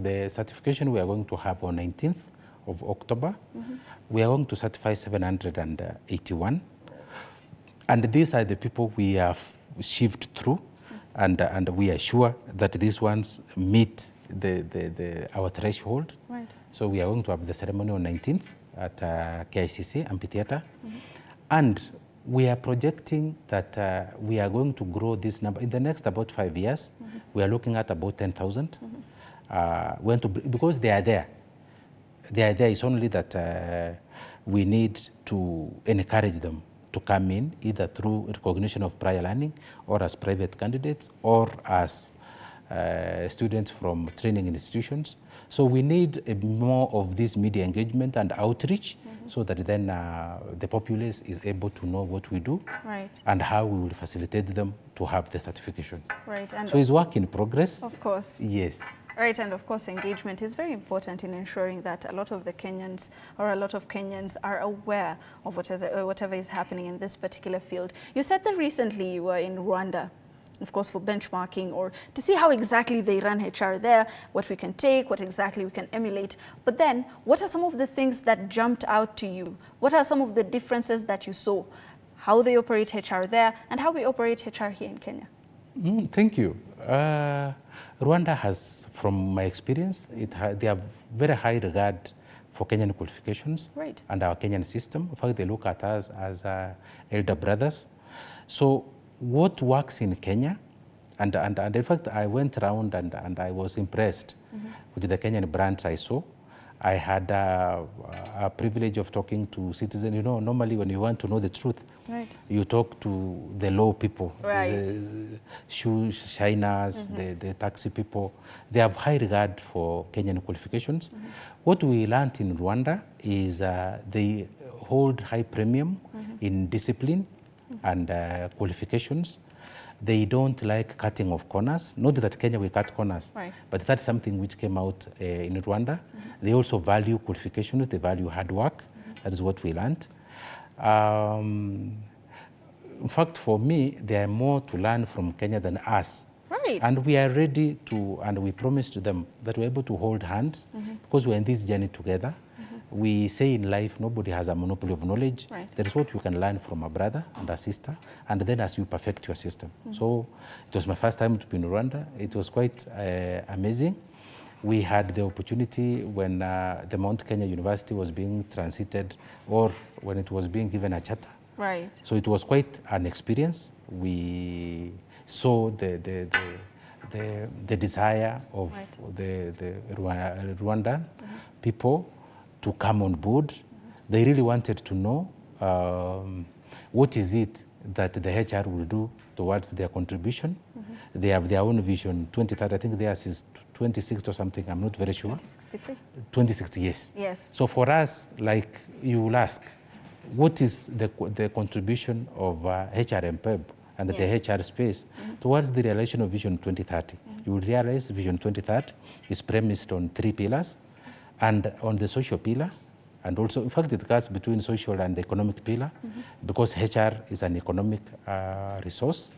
the certification we are going to have on 19th of October, we are going to certify 781. And these are the people we have shift through, and we are sure that these ones meet our threshold. Right. So we are going to have the ceremony on 19th at K.I.C.C amphitheater. And we are projecting that we are going to grow this number in the next about 5 years. We are looking at about 10,000. Because they are there. They are there. It's only that we need to encourage them to come in, either through recognition of prior learning, or as private candidates, or as students from training institutions. So we need more of this media engagement and outreach, so that then the populace is able to know what we do, right, and how we will facilitate them to have the certification. Right. And so it's work in progress. Of course. Yes. Right, and of course engagement is very important in ensuring that a lot of the Kenyans, or a lot of Kenyans, are aware of whatever is happening in this particular field. You said that recently you were in Rwanda, of course, for benchmarking, or to see how exactly they run HR there, what we can take, what exactly we can emulate. But then, what are some of the things that jumped out to you? What are some of the differences that you saw? How they operate HR there, and how we operate HR here in Kenya? Thank you. Rwanda has, from my experience, they have very high regard for Kenyan qualifications, right, and our Kenyan system. In fact, they look at us as elder brothers. So what works in Kenya, and in fact, I went around and I was impressed with the Kenyan brands I saw. I had a privilege of talking to citizens. You know, normally when you want to know the truth, right, you talk to the low people, right, the shoe shiners, the taxi people. They have high regard for Kenyan qualifications. What we learned in Rwanda is they hold high premium in discipline and qualifications. They don't like cutting of corners. Not that Kenya we cut corners, right, but that's something which came out in Rwanda. They also value qualifications. They value hard work. That is what we learned. In fact, for me, there are more to learn from Kenya than us. Right. And we are ready to, and we promised them that we're able to hold hands because we're in this journey together. We say in life, nobody has a monopoly of knowledge. Right. That is what you can learn from a brother and a sister, and then as you perfect your system. So it was my first time to be in Rwanda. It was quite amazing. We had the opportunity when the Mount Kenya University was being transited, or when it was being given a charter. Right. So it was quite an experience. We saw the desire of the Rwandan people to come on board. They really wanted to know what is it that the HR will do towards their contribution. They have their own vision, 2030, I think theirs is 2060 or something, I'm not very sure. 2063. 2060, yes. Yes. So for us, like you will ask, what is the contribution of HRM PEB and the HR space towards the realization of Vision 2030? You will realize Vision 2030 is premised on 3 pillars, and on the social pillar, and also, in fact, it cuts between social and economic pillar, because HR is an economic resource.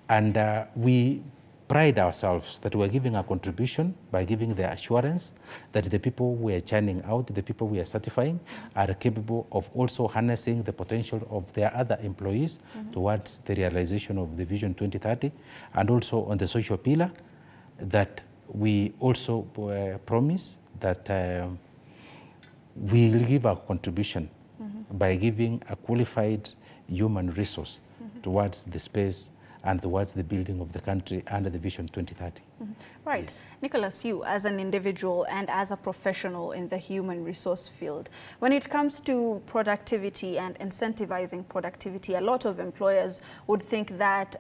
And we pride ourselves that we're giving a contribution by giving the assurance that the people we are churning out, the people we are certifying, are capable of also harnessing the potential of their other employees towards the realization of the Vision 2030. And also on the social pillar, that we also promise that we will give our contribution by giving a qualified human resource towards the space and towards the building of the country under the Vision 2030. Right. Yes. Nicholas, you as an individual and as a professional in the human resource field, when it comes to productivity and incentivizing productivity, a lot of employers would think that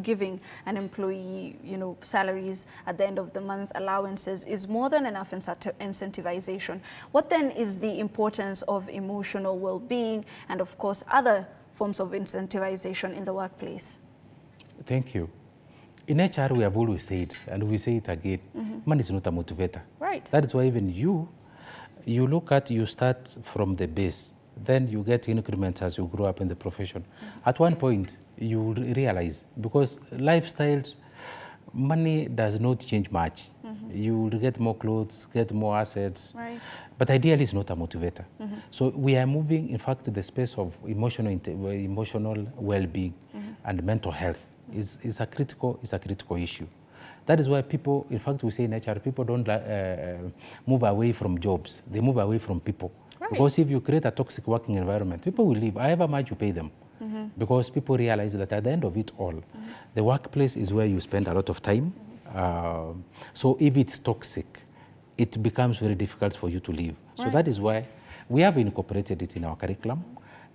giving an employee, salaries at the end of the month, allowances, is more than enough incentivization. What then is the importance of emotional well-being and, of course, other forms of incentivization in the workplace? Thank you. In HR, we have always said, and we say it again, money is not a motivator. Right. That is why even you start from the base, then you get increments as you grow up in the profession. At one point, you realize, because lifestyle, money does not change much. You will get more clothes, get more assets. Right. But ideally, it's not a motivator. So we are moving, in fact, the space of emotional well-being and mental health is a critical issue. That is why people, in fact, we say in HR, people don't move away from jobs. They move away from people. Right. Because if you create a toxic working environment, people will leave, however much you pay them. Because people realize that at the end of it all, the workplace is where you spend a lot of time. So if it's toxic, it becomes very difficult for you to leave. So that is why we have incorporated it in our curriculum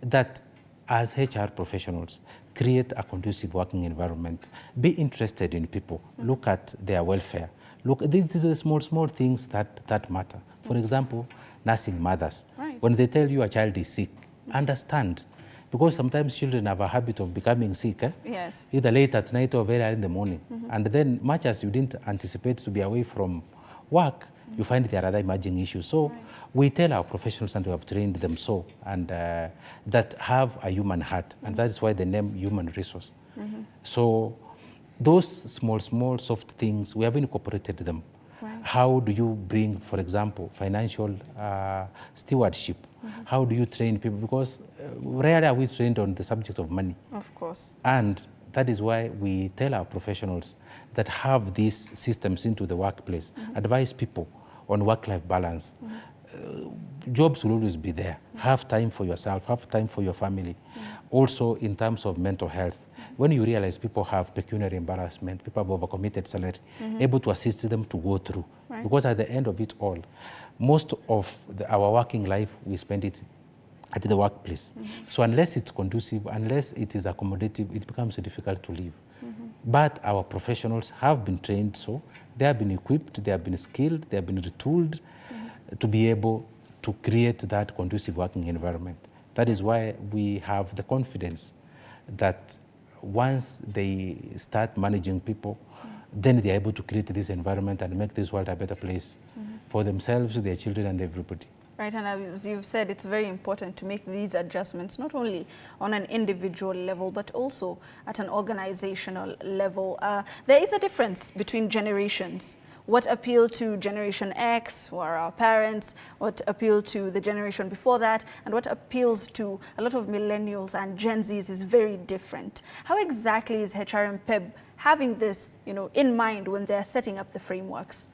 that as HR professionals, create a conducive working environment, be interested in people, look at their welfare. Look, these are small things that matter. For example, nursing mothers. Right. When they tell you a child is sick, understand. Because sometimes children have a habit of becoming sick, Yes. either late at night or very early in the morning. And then much as you didn't anticipate to be away from work, you find there are other emerging issues. So we tell our professionals, and we have trained them so, and that have a human heart. And that is why the name human resource. So those small soft things, we have incorporated them. Right. How do you bring, for example, financial stewardship? How do you train people? Because rarely are we trained on the subject of money. Of course. And that is why we tell our professionals that have these systems into the workplace, advise people on work-life balance. Jobs will always be there. Have time for yourself, have time for your family. Also in terms of mental health, when you realize people have pecuniary embarrassment, people have overcommitted salary, able to assist them to go through. Right. Because at the end of it all, most of our working life, we spend it at the workplace. So unless it's conducive, unless it is accommodative, it becomes difficult to live. But our professionals have been trained, so they have been equipped, they have been skilled, they have been retooled to be able to create that conducive working environment. That is why we have the confidence that once they start managing people, then they're able to create this environment and make this world a better place for themselves, their children, and everybody. Right, and as you've said, it's very important to make these adjustments, not only on an individual level, but also at an organizational level. There is a difference between generations. What appealed to Generation X, who are our parents, what appealed to the generation before that, and what appeals to a lot of millennials and Gen Zs is very different. How exactly is HRM PEB having this, in mind when they're setting up the frameworks?